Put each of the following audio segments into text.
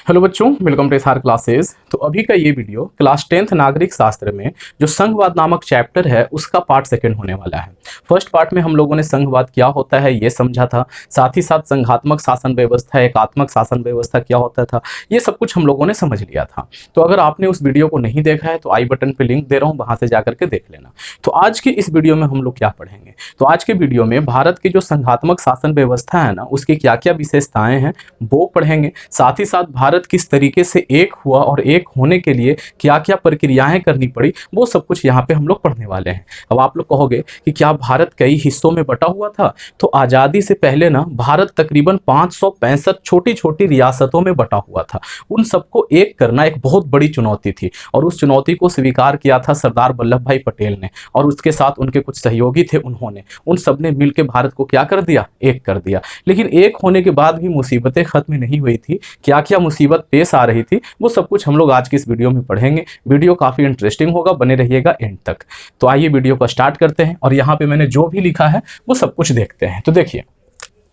Hello बच्चों, welcome to SR classes. तो अभी का ये वीडियो क्लास 10th नागरिक शास्त्र में जो संघवाद नामक चैप्टर है उसका पार्ट सेकंड होने वाला है। फर्स्ट पार्ट में हम लोगों ने संघवाद क्या होता है ये समझा था, साथ ही साथ संघात्मक शासन व्यवस्था, एकात्मक शासन व्यवस्था क्या होता था, ये सब कुछ हम लोगों ने समझ लिया था। तो अगर आपने उस वीडियो को नहीं देखा है तो आई बटन पर लिंक दे रहा हूँ, वहां से जाकर के देख लेना। तो आज की इस वीडियो में हम लोग क्या पढ़ेंगे, तो आज के वीडियो में भारत की जो संघात्मक शासन व्यवस्था है ना, उसकी क्या क्या विशेषताएं हैं वो पढ़ेंगे। साथ ही साथ भारत किस तरीके से एक हुआ और एक होने के लिए क्या क्या प्रक्रियाएं करनी पड़ी, वो सब कुछ यहाँ पे हम लोग पढ़ने वाले हैं। अब आप लोग कहोगे कि क्या भारत कई हिस्सों में बटा हुआ था? तो आज़ादी से पहले ना भारत तकरीबन 565 छोटी छोटी रियासतों में बटा हुआ था। उन सबको एक करना एक बहुत बड़ी चुनौती थी और उस चुनौती को स्वीकार किया था सरदार वल्लभ भाई पटेल ने, और उसके साथ उनके कुछ सहयोगी थे, उन्होंने उन सब ने मिलकर भारत को क्या कर दिया, एक कर दिया। लेकिन एक होने के बाद भी मुसीबतें खत्म नहीं हुई थी। क्या क्या मुसीबत पेश आ रही थी वो सब कुछ हम लोग आज की इस वीडियो में पढ़ेंगे। वीडियो काफी इंटरेस्टिंग होगा, बने रहिएगा एंड तक। तो आइए वीडियो को स्टार्ट करते हैं और यहाँ पे मैंने जो भी लिखा है वो सब कुछ देखते हैं। तो देखिए,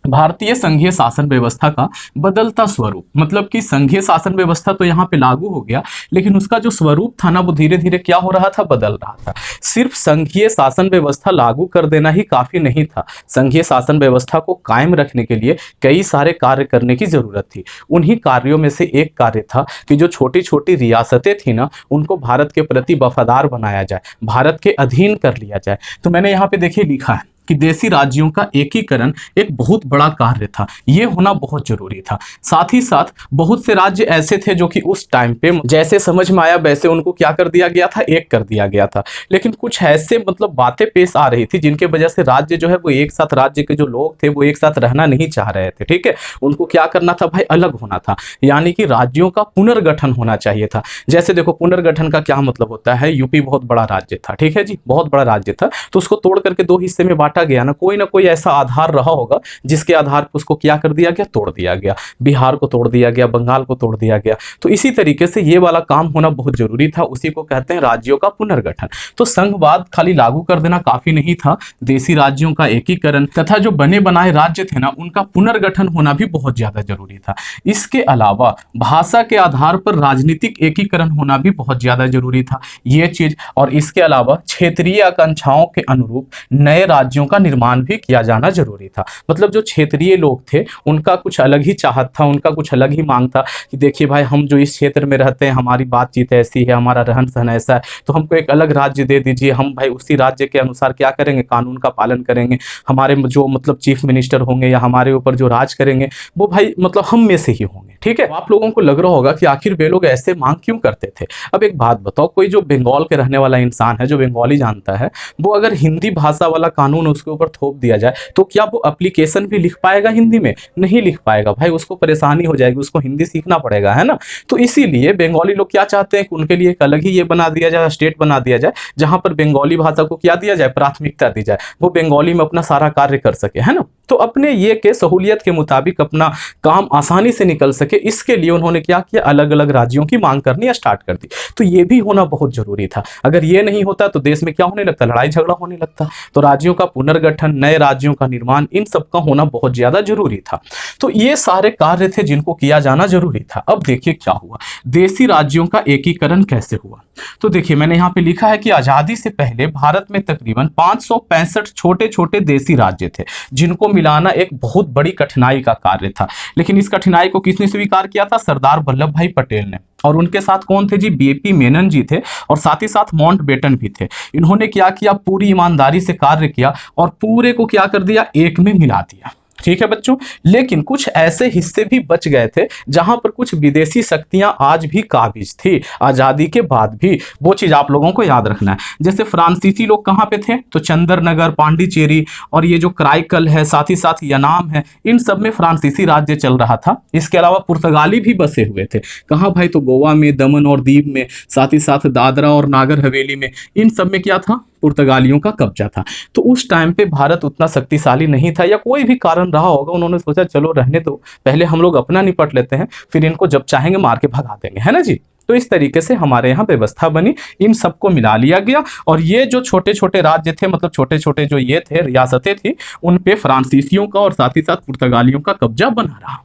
भारतीय संघीय शासन व्यवस्था का बदलता स्वरूप, मतलब कि संघीय शासन व्यवस्था तो यहाँ पे लागू हो गया, लेकिन उसका जो स्वरूप था ना वो धीरे धीरे क्या हो रहा था, बदल रहा था। सिर्फ संघीय शासन व्यवस्था लागू कर देना ही काफी नहीं था, संघीय शासन व्यवस्था को कायम रखने के लिए कई सारे कार्य करने की जरूरत थी। उन्हीं कार्यों में से एक कार्य था कि जो छोटी छोटी रियासतें थी ना, उनको भारत के प्रति वफादार बनाया जाए, भारत के अधीन कर लिया जाए। तो मैंने यहाँ पे देखिए लिखा है कि देशी राज्यों का एकीकरण एक बहुत बड़ा कार्य था, ये होना बहुत जरूरी था। साथ ही साथ बहुत से राज्य ऐसे थे जो कि उस टाइम पे जैसे समझ में आया वैसे उनको क्या कर दिया गया था, एक कर दिया गया था। लेकिन कुछ ऐसे मतलब बातें पेश आ रही थी जिनके वजह से राज्य जो है वो एक साथ, राज्य के जो लोग थे वो एक साथ रहना नहीं चाह रहे थे। ठीक है, उनको क्या करना था भाई, अलग होना था, यानी कि राज्यों का पुनर्गठन होना चाहिए था। जैसे देखो, पुनर्गठन का क्या मतलब होता है, यूपी बहुत बड़ा राज्य था, ठीक है जी, बहुत बड़ा राज्य था, तो उसको तोड़ करके दो हिस्से में बांटा गया ना कोई ऐसा आधार रहा होगा जिसके आधार पर उसको क्या कर दिया गया, तोड़ दिया गया। बिहार को तोड़ दिया गया, बंगाल को तोड़ दिया गया। तो इसी तरीके से ये वाला काम होना बहुत जरूरी था, उसी को कहते हैं राज्यों का पुनर्गठन। तो संघवाद खाली लागू कर देना काफी नहीं था, देशी राज्यों का एकीकरण तथा जो बने बनाए राज्य थे ना उनका पुनर्गठन होना भी बहुत ज्यादा जरूरी था। इसके अलावा भाषा के आधार पर राजनीतिक एकीकरण होना भी बहुत ज्यादा जरूरी था, ये चीज। और इसके अलावा क्षेत्रीय आकांक्षाओं के अनुरूप नए राज्यों का निर्माण भी किया जाना जरूरी था। मतलब जो क्षेत्रीय लोग थे उनका कुछ अलग ही चाहत था, उनका कुछ अलग ही मांग था कि देखिए भाई, हम जो इस क्षेत्र में रहते हैं, हमारी बातचीत ऐसी है, हमारा रहन सहन ऐसा है, तो हमको एक अलग राज्य दे दीजिए। हम भाई उसी राज्य के अनुसार क्या करेंगे, कानून का पालन करेंगे। हमारे जो मतलब चीफ मिनिस्टर होंगे या हमारे ऊपर जो राज करेंगे वो भाई मतलब हम में से ही होंगे। ठीक है, आप लोगों को लग रहा होगा कि आखिर वे लोग ऐसे मांग क्यों करते थे। अब एक बात बताओ, कोई जो बंगाल के रहने वाला इंसान है, जो बंगाली जानता है, वो अगर हिंदी भाषा वाला कानून उसके ऊपर थोप दिया जाए तो क्या वो एप्लीकेशन भी लिख पाएगा हिंदी में? नहीं लिख पाएगा भाई, उसको परेशानी हो जाएगी, उसको हिंदी सीखना पड़ेगा, है ना। तो इसीलिए बंगाली लोग क्या चाहते हैं कि उनके लिए एक अलग ही ये बना दिया जाए, स्टेट बना दिया जाए, जहां पर बंगाली भाषा को क्या दिया जाए, प्राथमिकता दी जाए, वो बंगाली में अपना सारा कार्य कर सके, है ना। तो अपने ये के सहूलियत के मुताबिक अपना काम आसानी से निकल सके, इसके लिए उन्होंने क्या किया, अलग अलग राज्यों की मांग करनी स्टार्ट कर दी। तो ये भी होना बहुत जरूरी था। अगर ये नहीं होता तो देश में क्या होने लगता, लड़ाई झगड़ा होने लगता। तो राज्यों का पुनर्गठन, नए राज्यों का निर्माण, इन सब का होना बहुत ज्यादा जरूरी था। तो ये सारे कार्य थे जिनको किया जाना जरूरी था। अब देखिए क्या हुआ, देशी राज्यों का एकीकरण कैसे हुआ। तो देखिए, मैंने यहाँ पे लिखा है कि आजादी से पहले भारत में तकरीबन 565 छोटे छोटे देशी राज्य थे, जिनको मिलाना एक बहुत बड़ी कठिनाई का कार्य था। लेकिन इस कठिनाई को किसने स्वीकार किया था, सरदार वल्लभ भाई पटेल ने। और उनके साथ कौन थे जी, बीपी मेनन जी थे, और साथ ही साथ माउंटबेटन भी थे। इन्होंने क्या किया, पूरी ईमानदारी से कार्य किया और पूरे को क्या कर दिया, एक में मिला दिया। ठीक है बच्चों, लेकिन कुछ ऐसे हिस्से भी बच गए थे जहां पर कुछ विदेशी शक्तियां आज भी काबिज थी, आजादी के बाद भी। वो चीज आप लोगों को याद रखना है। जैसे फ्रांसीसी लोग कहां पे थे, तो चंद्रनगर, पांडिचेरी और ये जो कराईकल है, साथ ही साथ यनाम है, इन सब में फ्रांसीसी राज्य चल रहा था। इसके अलावा पुर्तगाली भी बसे हुए थे। कहां भाई, तो गोवा में, दमन और दीव में, साथ ही साथ दादरा और नागर हवेली में, इन सब में क्या था, पुर्तगालियों का कब्जा था। तो उस टाइम पे भारत उतना शक्तिशाली नहीं था, या कोई भी कारण रहा होगा, उन्होंने सोचा चलो रहने दो, पहले हम लोग अपना निपट लेते हैं, फिर इनको जब चाहेंगे मार के भगा देंगे, है ना जी। तो इस तरीके से हमारे यहाँ व्यवस्था बनी, इन सबको मिला लिया गया। और ये जो छोटे छोटे राज्य थे, मतलब छोटे छोटे जो ये थे रियासतें थी, उन पे फ्रांसीसियों का और साथ ही साथ पुर्तगालियों का कब्जा बना रहा।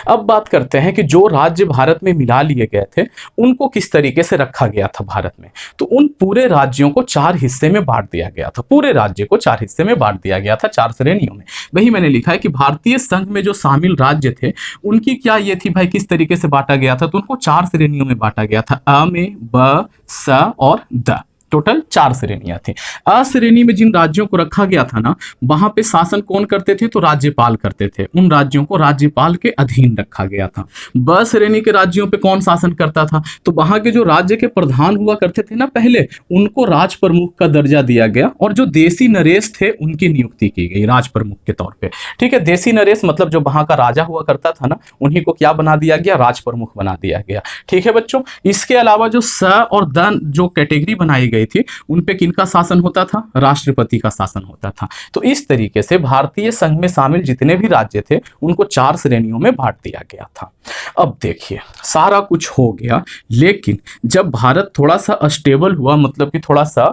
अब बात करते हैं कि जो राज्य भारत में मिला लिए गए थे उनको किस तरीके से रखा गया था भारत में। तो उन पूरे राज्यों को 4 हिस्से में बांट दिया गया था, पूरे राज्य को 4 हिस्से में बांट दिया गया था, 4 श्रेणियों में। वही मैंने लिखा है कि भारतीय संघ में जो शामिल राज्य थे उनकी क्या ये थी भाई, किस तरीके से बांटा गया था, तो उनको 4 श्रेणियों में बांटा गया था, अ में, ब, स और द। टोटल 4 श्रेणियां थी। अ श्रेणी में जिन राज्यों को रखा गया था ना, वहां पे शासन कौन करते थे, तो राज्यपाल करते थे, उन राज्यों को राज्यपाल के अधीन रखा गया था। ब श्रेणी के राज्यों पे कौन शासन करता था, तो वहां के जो राज्य के प्रधान हुआ करते थे ना पहले, उनको राज प्रमुख का दर्जा दिया गया और जो देशी नरेश थे उनकी नियुक्ति की गई राज प्रमुख के तौर पे। ठीक है, देशी नरेश मतलब जो वहां का राजा हुआ करता था ना, उन्हीं को क्या बना दिया गया, राज प्रमुख बना दिया गया। ठीक है बच्चों, इसके अलावा जो स और द जो कैटेगरी बनाई गई थी, उन पे किनका शासन होता था, राष्ट्रपति का शासन होता था। तो इस तरीके से भारतीय संघ में शामिल जितने भी राज्य थे उनको 4 श्रेणियों में बांट दिया गया था। अब देखिए सारा कुछ हो गया, लेकिन जब भारत थोड़ा सा अस्टेबल हुआ, मतलब कि थोड़ा सा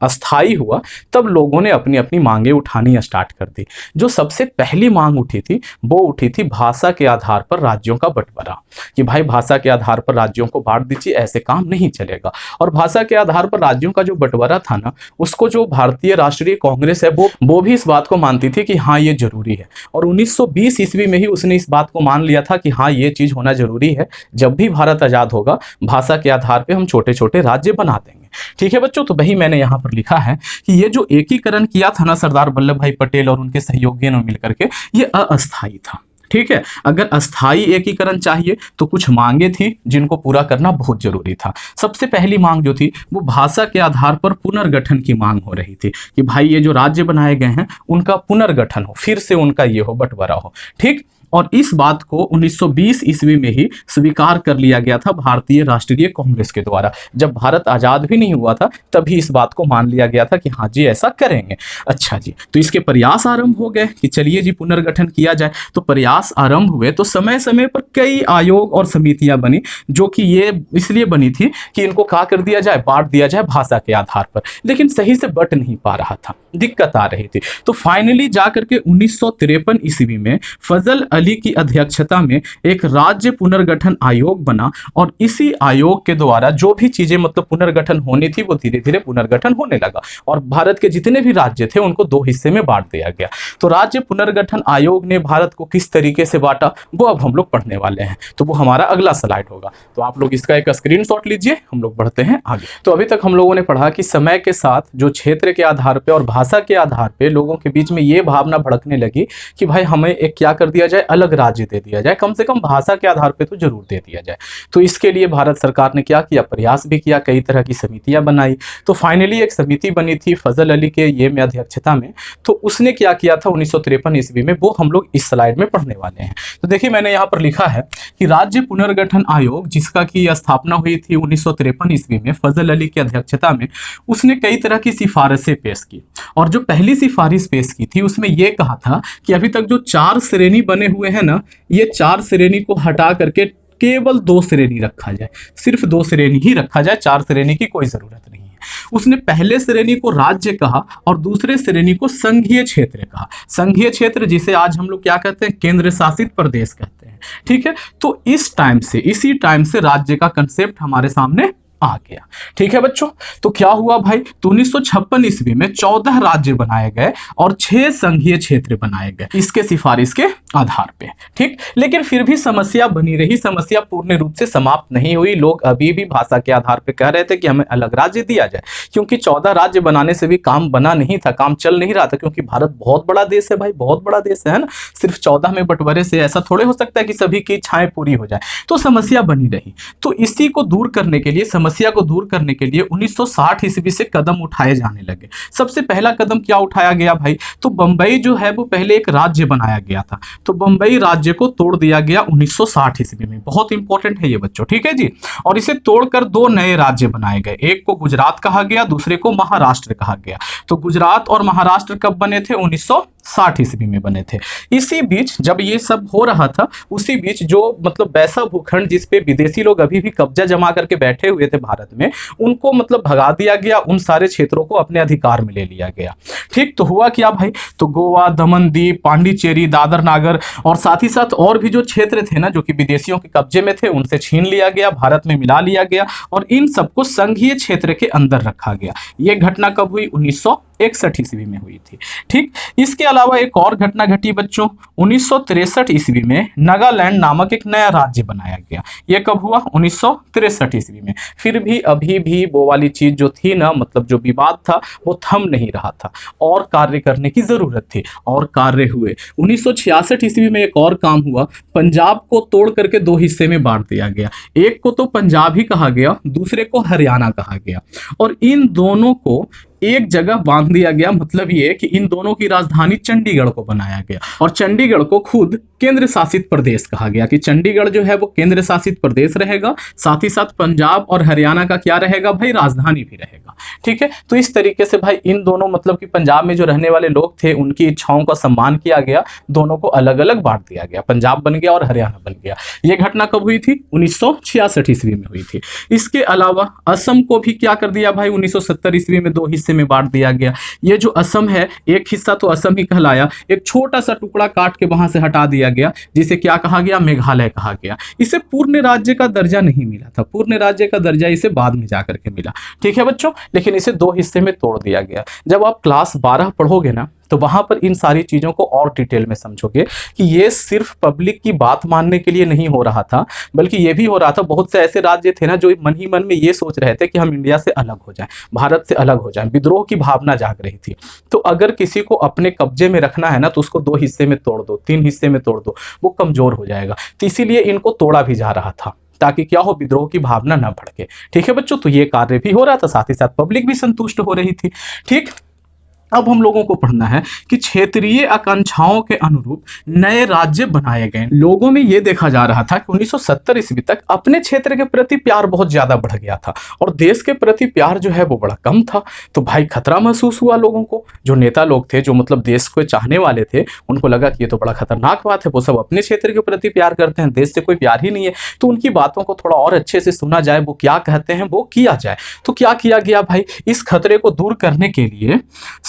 अस्थाई हुआ, तब लोगों ने अपनी अपनी मांगे उठानी स्टार्ट कर दी। जो सबसे पहली मांग उठी थी वो उठी थी भाषा के आधार पर राज्यों का बंटवारा, कि भाई भाषा के आधार पर राज्यों को बांट दीजिए, ऐसे काम नहीं चलेगा। और भाषा के आधार पर राज्यों का जो बंटवारा था ना, उसको जो भारतीय राष्ट्रीय कांग्रेस है वो भी इस बात को मानती थी कि हाँ ये जरूरी है। और 1920 ईस्वी में ही उसने इस बात को मान लिया था कि हाँ ये चीज होना जरूरी है, जब भी भारत आजाद होगा भाषा के आधार पे हम छोटे छोटे राज्य बना देंगे। ठीक है बच्चों, तो वही मैंने यहाँ पर लिखा है कि ये जो एकीकरण किया था ना सरदार वल्लभ भाई पटेल और उनके सहयोगियों ने मिलकर के, ये अस्थायी था। ठीक है, अगर अस्थाई एकीकरण चाहिए तो कुछ मांगे थी जिनको पूरा करना बहुत जरूरी था। सबसे पहली मांग जो थी वो भाषा के आधार पर पुनर्गठन की मांग हो रही थी, कि भाई ये जो राज्य बनाए गए हैं उनका पुनर्गठन हो, फिर से उनका ये हो, बंटवारा हो। ठीक, और इस बात को 1920 ईस्वी में ही स्वीकार कर लिया गया था भारतीय राष्ट्रीय कांग्रेस के द्वारा। जब भारत आजाद भी नहीं हुआ था तभी इस बात को मान लिया गया था कि हाँ जी ऐसा करेंगे। अच्छा जी, तो इसके प्रयास आरंभ हो गए कि चलिए जी पुनर्गठन किया जाए। तो प्रयास आरंभ हुए तो समय समय पर कई आयोग और समितियां बनी, जो कि ये इसलिए बनी थी कि इनको क्या कर दिया जाए, बांट दिया जाए भाषा के आधार पर, लेकिन सही से बट नहीं पा रहा था, दिक्कत आ रही थी। तो फाइनली जाकर के 1953 ईस्वी में फजल अली की अध्यक्षता में एक राज्य पुनर्गठन आयोग बना, और इसी आयोग के द्वारा जो भी चीजें मतलब पुनर्गठन होनी थी वो धीरे धीरे पुनर्गठन होने लगा, और भारत के जितने भी राज्य थे उनको 2 हिस्से में बांट दिया गया। तो राज्य पुनर्गठन आयोग ने भारत को किस तरीके से बांटा वो अब हम लोग पढ़ने वाले हैं, तो वो हमारा अगला स्लाइड होगा। तो आप लोग इसका एक स्क्रीनशॉट लीजिए, हम लोग बढ़ते हैं आगे। तो अभी तक हम लोगों ने पढ़ा कि समय के साथ जो क्षेत्र के आधार पे और भाषा के आधार पे लोगों के बीच में ये भावना भड़कने लगी कि भाई हमें एक क्या कर दिया जाए, अलग राज्य दे दिया जाए, कम से कम भाषा के आधार पे तो जरूर दे दिया जाए। तो इसके लिए भारत सरकार ने क्या किया, प्रयास भी किया, कई तरह की समितियां बनाई। तो फाइनली एक समिति बनी थी फजल अली के ये में अध्यक्षता में, तो उसने क्या किया था 1953 ईस्वी में, वो हम लोग इस स्लाइड में पढ़ने वाले हैं। तो देखिए मैंने यहाँ पर लिखा है कि राज्य पुनर्गठन आयोग जिसका की स्थापना हुई थी 1953 ईस्वी में फजल अली की अध्यक्षता में, उसने कई तरह की सिफारिशें पेश की, और जो पहली सिफारिश पेश की थी उसमें यह कहा था कि अभी तक जो 4 श्रेणी बने हुए हैं ना, ये 4 श्रेणी को हटा करके केवल 2 श्रेणी रखा जाए, सिर्फ 2 श्रेणी ही रखा जाए, 4 श्रेणी की कोई जरूरत नहीं है। उसने पहले श्रेणी को राज्य कहा और दूसरे श्रेणी को संघीय क्षेत्र कहा। संघीय क्षेत्र जिसे आज हम लोग क्या कहते हैं, केंद्र शासित प्रदेश कहते हैं। ठीक है, तो इसी टाइम से राज्य का कंसेप्ट हमारे सामने आ गया। ठीक है बच्चों, तो क्या हुआ भाई, तो 1956 ईस्वी में 14 राज्य बनाए गए और 6 संघीय क्षेत्र बनाए गए इसके सिफारिश के आधार पे। ठीक, लेकिन फिर भी समस्या बनी रही, समस्या पूर्ण रूप से समाप्त नहीं हुई। लोग अभी भी भाषा के आधार पे कह रहे थे कि हमें अलग राज्य दिया जाए, क्योंकि 14 राज्य बनाने से भी काम बना नहीं था, काम चल नहीं रहा था, क्योंकि भारत बहुत बड़ा देश है भाई, बहुत बड़ा देश है ना। सिर्फ 14 में बंटवारे से ऐसा थोड़े हो सकता है कि सभी की इच्छाएं पूरी हो जाए, तो समस्या बनी रही। तो इसी को दूर करने के लिए, समस्या को दूर करने के लिए 1960 ईस्वी से कदम उठाए जाने लगे। सबसे पहला कदम क्या उठाया गया भाई, तो बंबई जो है वो पहले एक राज्य बनाया गया था, तो बंबई राज्य को तोड़ दिया गया 1960 ईस्वी में। बहुत इंपॉर्टेंट है ये बच्चों, ठीक है जी। और इसे तोड़कर 2 नए राज्य बनाए गए, एक को गुजरात कहा गया, दूसरे को महाराष्ट्र कहा गया। तो गुजरात और महाराष्ट्र कब बने थे, 1960 ईस्वी में बने थे। इसी बीच जब ये सब हो रहा था, उसी बीच जो मतलब वैसा भूखंड जिस पे विदेशी लोग अभी भी कब्जा जमा करके बैठे हुए थे भारत में, उनको मतलब भगा दिया गया, उन सारे क्षेत्रों को अपने अधिकार में ले लिया गया। ठीक, तो हुआ क्या भाई, तो गोवा, दमन दीप, पांडिचेरी, दादर नागर और साथ ही साथ और भी जो क्षेत्र थे ना जो कि विदेशियों के कब्जे में थे, उनसे छीन लिया गया, भारत में मिला लिया गया और इन सबको संघीय क्षेत्र के अंदर रखा गया। यह घटना कब हुई? 1961 ईस्वी में हुई थी। ठीक, इसके अलावा एक और घटना घटी बच्चों, 1963 ईस्वी में नागालैंड नामक एक नया राज्य बनाया गया। यह कब हुआ? 1963 ईस्वी में। फिर भी अभी भी वो वाली चीज जो थी ना, मतलब जो विवाद था वो थम नहीं रहा था और कार्य करने की जरूरत थी और कार्य हुए। 1966 ईस्वी में एक और काम हुआ, पंजाब को तोड़ करके दो हिस्से में बांट दिया गया। एक को तो पंजाब ही कहा गया, दूसरे को हरियाणा कहा गया और इन दोनों को एक जगह बांध दिया गया। मतलब ये कि इन दोनों की राजधानी चंडीगढ़ को बनाया गया और चंडीगढ़ को खुद केंद्र शासित प्रदेश कहा गया कि चंडीगढ़ जो है वो केंद्र शासित प्रदेश रहेगा, साथ ही साथ पंजाब और हरियाणा का क्या रहेगा भाई? राजधानी भी रहेगा। ठीक है, तो इस तरीके से भाई इन दोनों मतलब कि पंजाब में जो रहने वाले लोग थे उनकी इच्छाओं का सम्मान किया गया, दोनों को अलग अलग बांट दिया गया, पंजाब बन गया और हरियाणा बन गया। यह घटना कब हुई थी? 1966 ईस्वी में हुई थी। इसके अलावा असम को भी क्या कर दिया भाई? 1970 ईस्वी में दो हिस्से में बांट दिया गया। ये जो असम है, एक हिस्सा तो असम ही कहलाया, एक छोटा सा टुकड़ा काट के वहां से हटा दिया गया, जिसे क्या कहा गया? मेघालय कहा गया। इसे पूर्ण राज्य का दर्जा नहीं मिला था, पूर्ण राज्य का दर्जा इसे बाद में जाकर के मिला। ठीक है बच्चों, लेकिन इसे दो हिस्से में तोड़ दिया गया। जब आप क्लास 12 पढ़ोगे ना तो वहां पर इन सारी चीजों को और डिटेल में समझोगे कि ये सिर्फ पब्लिक की बात मानने के लिए नहीं हो रहा था, बल्कि ये भी हो रहा था, बहुत से ऐसे राज्य थे ना जो मन ही मन में ये सोच रहे थे कि हम इंडिया से अलग हो जाएं, भारत से अलग हो जाएं, विद्रोह की भावना जाग रही थी। तो अगर किसी को अपने कब्जे में रखना है ना तो उसको दो हिस्से में तोड़ दो, तीन हिस्से में तोड़ दो, वो कमजोर हो जाएगा। तो इसीलिए इनको तोड़ा भी जा रहा था ताकि क्या हो? विद्रोह की भावना न भड़के। ठीक है बच्चों, तो ये कार्य भी हो रहा था, साथ ही साथ पब्लिक भी संतुष्ट हो रही थी। ठीक, अब हम लोगों को पढ़ना है कि क्षेत्रीय आकांक्षाओं के अनुरूप नए राज्य बनाए गए। लोगों में यह देखा जा रहा था कि 1970 ईस्वी तक अपने क्षेत्र के प्रति प्यार बहुत ज्यादा बढ़ गया था और देश के प्रति प्यार जो है वो बड़ा कम था। तो भाई खतरा महसूस हुआ लोगों को, जो नेता लोग थे, जो मतलब देश को चाहने वाले थे, उनको लगा कि ये तो बड़ा खतरनाक बात है, वो सब अपने क्षेत्र के प्रति प्यार करते हैं, देश से कोई प्यार ही नहीं है। तो उनकी बातों को थोड़ा और अच्छे से सुना जाए, वो क्या कहते हैं वो किया जाए। तो क्या किया गया भाई? इस खतरे को दूर करने के लिए,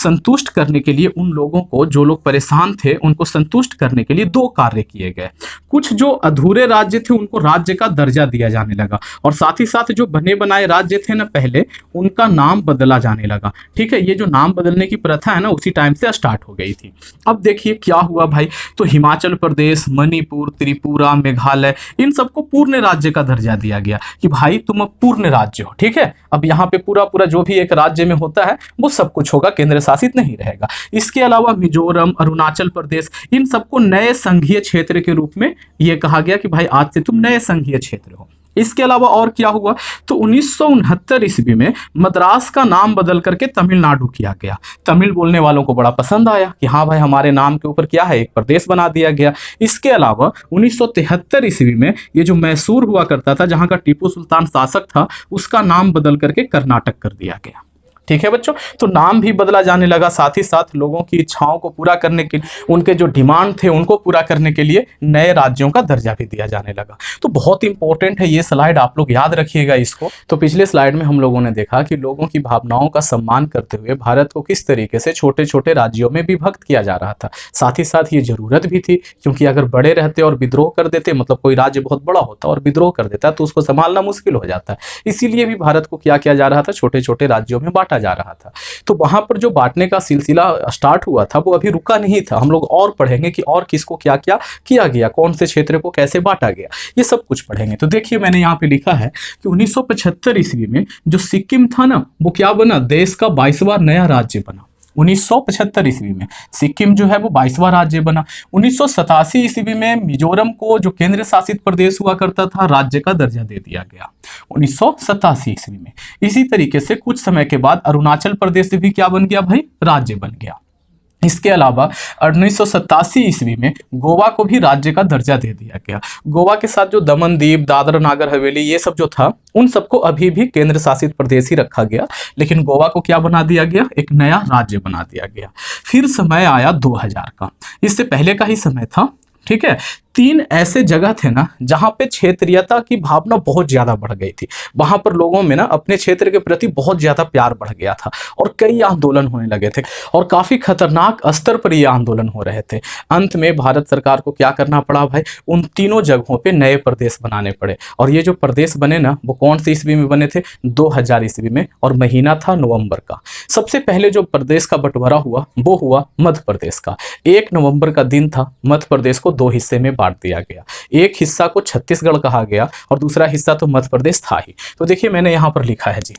संतुष्ट करने के लिए, उन लोगों को जो लोग परेशान थे उनको संतुष्ट करने के लिए दो कार्य किए गए। कुछ जो अधूरे राज्य थे उनको राज्य का दर्जा दिया जाने लगा और साथ ही साथ जो बने बनाए राज्य थे ना पहले, उनका नाम बदला जाने लगा। ठीक है, ये जो नाम बदलने की प्रथा है ना उसी टाइम से स्टार्ट हो गई थी। अब देखिए क्या हुआ भाई, तो हिमाचल प्रदेश, मणिपुर, त्रिपुरा, मेघालय, इन सबको पूर्ण राज्य का दर्जा दिया गया कि भाई तुम अब पूर्ण राज्य हो। ठीक है, अब यहाँ पे पूरा पूरा जो भी एक राज्य में होता है वो सब कुछ होगा, केंद्र शासित नहीं रहेगा। इसके अलावा मिजोरम, अरुणाचल प्रदेश, इन सबको नए संघीय क्षेत्र के रूप में यह कहा गया कि भाई आज से तुम नए संघीय क्षेत्र हो। इसके अलावा और क्या हुआ, तो 1969 ईस्वी में मद्रास का नाम बदल करके तमिलनाडु किया गया। तमिल बोलने वालों को बड़ा पसंद आया कि हाँ भाई हमारे नाम के ऊपर क्या है, एक प्रदेश बना दिया गया। इसके अलावा 1973 ईस्वी में ये जो मैसूर हुआ करता था, जहां का टीपू सुल्तान शासक था, उसका नाम बदल करके कर्नाटक कर दिया गया। ठीक है बच्चों, तो नाम भी बदला जाने लगा, साथ ही साथ लोगों की इच्छाओं को पूरा करने के, उनके जो डिमांड थे उनको पूरा करने के लिए नए राज्यों का दर्जा भी दिया जाने लगा। तो बहुत इंपॉर्टेंट है ये स्लाइड, आप लोग याद रखिएगा इसको। तो पिछले स्लाइड में हम लोगों ने देखा कि लोगों की भावनाओं का सम्मान करते हुए भारत को किस तरीके से छोटे छोटे राज्यों में विभक्त किया जा रहा था। साथ ही साथ ये जरूरत भी थी, क्योंकि अगर बड़े रहते और विद्रोह कर देते, मतलब कोई राज्य बहुत बड़ा होता और विद्रोह कर देता तो उसको संभालना मुश्किल हो जाता है। इसीलिए भी भारत को क्या किया जा रहा था, छोटे छोटे राज्यों में बांटा जा रहा था। तो वहां पर जो बांटने का सिलसिला स्टार्ट हुआ था वो अभी रुका नहीं था। हम लोग और पढ़ेंगे कि और किसको क्या क्या किया गया, कौन से क्षेत्र को कैसे बांटा गया, ये सब कुछ पढ़ेंगे। तो देखिए मैंने यहाँ पे लिखा है कि 1975 ईस्वी में जो सिक्किम था ना, वो क्या बना, देश का 22वां नया राज्य बना। 1975 ईस्वी में सिक्किम जो है वो 22वां राज्य बना। 1987 ईस्वी में मिजोरम को, जो केंद्र शासित प्रदेश हुआ करता था, राज्य का दर्जा दे दिया गया 1987 ईस्वी में। इसी तरीके से कुछ समय के बाद अरुणाचल प्रदेश भी क्या बन गया भाई, राज्य बन गया। इसके अलावा 1987 ईस्वी में गोवा को भी राज्य का दर्जा दे दिया गया। गोवा के साथ जो दमन दीप, दादरा नागर हवेली, ये सब जो था, उन सबको अभी भी केंद्र शासित प्रदेश ही रखा गया, लेकिन गोवा को क्या बना दिया गया, एक नया राज्य बना दिया गया। फिर समय आया 2000 का, इससे पहले का ही समय था, ठीक है। 3 ऐसे जगह थे ना जहां पे क्षेत्रीयता की भावना बहुत ज्यादा बढ़ गई थी, वहां पर लोगों में ना अपने क्षेत्र के प्रति बहुत ज्यादा प्यार बढ़ गया था और कई आंदोलन होने लगे थे और काफी खतरनाक स्तर पर ये आंदोलन हो रहे थे। अंत में भारत सरकार को क्या करना पड़ा भाई, उन तीनों जगहों पे नए प्रदेश बनाने पड़े। और ये जो प्रदेश बने ना, वो कौन सी ईस्वी में बने थे, 2000 ईस्वी में, और महीना था नवंबर का। सबसे पहले जो प्रदेश का बंटवारा हुआ वो हुआ मध्य प्रदेश का। 1 नवंबर का दिन था। मध्य प्रदेश को 2 हिस्से में बांट दिया गया। एक हिस्सा को छत्तीसगढ़ कहा गया और दूसरा हिस्सा तो मध्य प्रदेश था ही। तो देखिए मैंने यहां पर लिखा है जी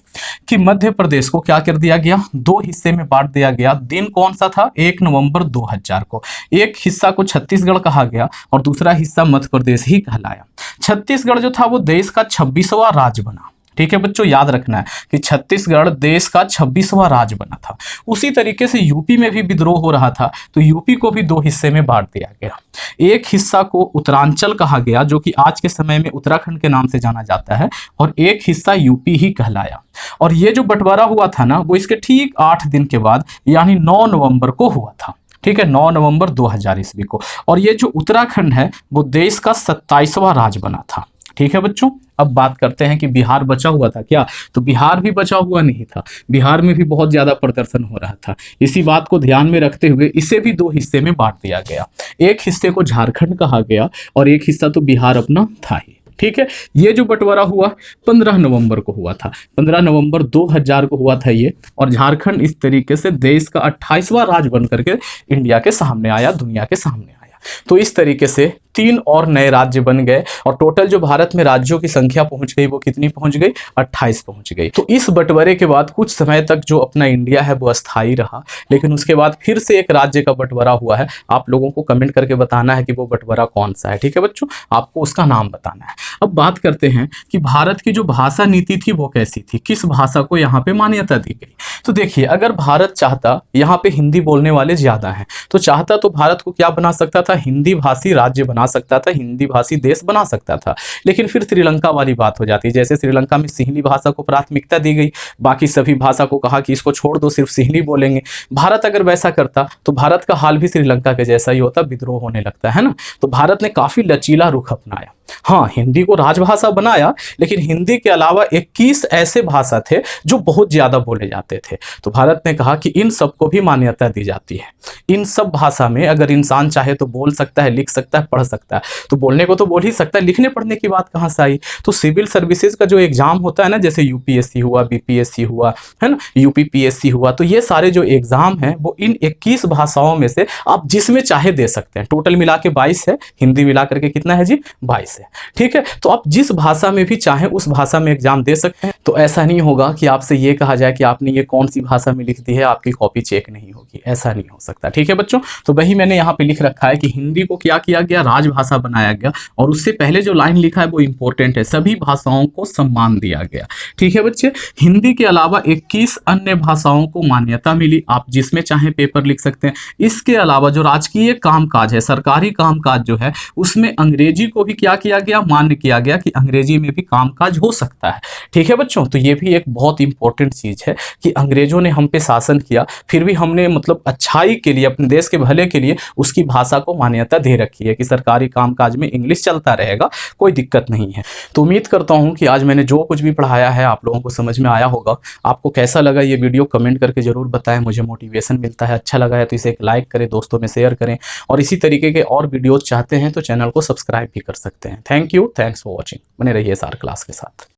कि मध्य प्रदेश को क्या कर दिया गया, 2 हिस्से में बांट दिया गया। दिन कौन सा था, 1 नवंबर 2000 को। एक हिस्सा को छत्तीसगढ़ कहा गया और दूसरा हिस्सा मध्य प्रदेश ही कहलाया। छत्तीसगढ़ जो था वो देश का 26वां राज्य बना। ठीक है बच्चों, याद रखना है कि छत्तीसगढ़ देश का 26वां राज्य बना था। उसी तरीके से यूपी में भी विद्रोह हो रहा था, तो यूपी को भी 2 हिस्से में बांट दिया गया। एक हिस्सा को उत्तरांचल कहा गया, जो कि आज के समय में उत्तराखंड के नाम से जाना जाता है, और एक हिस्सा यूपी ही कहलाया। और ये जो बंटवारा हुआ था ना, वो इसके ठीक 8 दिन के बाद यानी 9 नवंबर को हुआ था। ठीक है, 9 नवंबर 2000 ईस्वी को। और ये जो उत्तराखंड है वो देश का 27वां राज्य बना था। ठीक है बच्चों, अब बात करते हैं कि बिहार बचा हुआ था क्या, तो बिहार भी बचा हुआ नहीं था। बिहार में भी बहुत ज्यादा प्रदर्शन हो रहा था। इसी बात को ध्यान में रखते हुए इसे भी 2 हिस्से में बांट दिया गया। एक हिस्से को झारखंड कहा गया और एक हिस्सा तो बिहार अपना था ही। ठीक है, ये जो बंटवारा हुआ 15 नवंबर को हुआ था। 15 नवंबर 2000 को हुआ था ये। और झारखंड इस तरीके से देश का 28वां राज्य बन करके इंडिया के सामने आया, दुनिया के सामने आया। तो इस तरीके से 3 और नए राज्य बन गए और टोटल जो भारत में राज्यों की संख्या पहुंच गई वो कितनी पहुंच गई, 28 पहुंच गई। तो इस बंटवारे के बाद कुछ समय तक जो अपना इंडिया है वो अस्थायी रहा, लेकिन उसके बाद फिर से एक राज्य का बंटवारा हुआ है। आप लोगों को कमेंट करके बताना है कि वो बंटवारा कौन सा है। ठीक है बच्चों, आपको उसका नाम बताना है। अब बात करते हैं कि भारत की जो भाषा नीति थी वो कैसी थी, किस भाषा को यहाँ पे मान्यता दी गई। तो देखिए, अगर भारत चाहता, यहाँ पे हिंदी बोलने वाले ज्यादा हैं, तो चाहता तो भारत को क्या बना सकता था, हिंदी भाषी राज्य बना सकता था, हिंदी भाषी देश बना सकता था। लेकिन फिर श्रीलंका वाली बात हो जाती है। जैसे श्रीलंका में सिंहली भाषा को प्राथमिकता दी गई, बाकी सभी भाषा को कहा कि इसको छोड़ दो, सिर्फ सिंहली बोलेंगे। भारत अगर वैसा करता तो भारत का हाल भी श्रीलंका के जैसा ही होता, विद्रोह होने लगता है ना। तो भारत ने काफी लचीला रुख अपनाया। हाँ, हिंदी को राजभाषा बनाया, लेकिन हिंदी के अलावा 21 ऐसे भाषा थे जो बहुत ज्यादा बोले जाते थे। तो भारत ने कहा कि इन सबको भी मान्यता दी जाती है। इन सब भाषा में अगर इंसान चाहे तो बोल सकता है, लिख सकता है, पढ़ सकता है। तो बोलने को तो बोल ही सकता है, लिखने पढ़ने की बात कहाँ से आई। तो सिविल सर्विसेज का जो एग्जाम होता है ना, जैसे यूपीएससी हुआ, बीपीएससी हुआ, है ना, यूपीपीएससी हुआ, तो ये सारे जो एग्जाम हैं वो इन 21 भाषाओं में से आप जिसमें चाहे दे सकते हैं। टोटल मिला के 22 है, हिंदी मिला करके कितना है जी, 22 है। ठीक है, तो आप जिस भाषा में भी चाहें उस भाषा में एग्जाम दे सकते हैं। तो ऐसा नहीं होगा कि आपसे ये कहा जाए कि आपने ये कौन सी भाषा में लिख दी है, आपकी कॉपी चेक नहीं होगी, ऐसा नहीं हो सकता। ठीक है बच्चों, तो वही मैंने यहाँ पे लिख रखा है कि हिंदी को क्या किया गया, राजभाषा बनाया गया। और उससे पहले जो लाइन लिखा है वो इंपॉर्टेंट है, सभी भाषाओं को सम्मान दिया गया। ठीक है बच्चे, हिंदी के अलावा 21 अन्य भाषाओं को मान्यता मिली, आप जिसमें चाहे पेपर लिख सकते हैं। इसके अलावा जो राजकीय कामकाज है, सरकारी कामकाज जो है, उसमें अंग्रेजी को भी क्या किया गया, मान्य किया गया कि अंग्रेजी में भी कामकाज हो सकता है। ठीक है बच्चों, तो ये भी एक बहुत इंपॉर्टेंट चीज है कि अंग्रेजों ने हम पे शासन किया, फिर भी हमने मतलब अच्छाई के लिए, अपने देश के भले के लिए उसकी भाषा को मान्यता दे रखी है कि सरकारी कामकाज में इंग्लिश चलता रहेगा, कोई दिक्कत नहीं है। तो उम्मीद करता हूं कि आज मैंने जो कुछ भी पढ़ाया है आप लोगों को समझ में आया होगा। आपको कैसा लगा ये वीडियो कमेंट करके जरूर बताएं, मुझे मोटिवेशन मिलता है। अच्छा लगा है तो इसे एक लाइक करें, दोस्तों में शेयर करें, और इसी तरीके के और वीडियोज चाहते हैं तो चैनल को सब्सक्राइब भी कर सकते हैं। Thank you, thanks for watching. बने रहिए SR क्लास के साथ।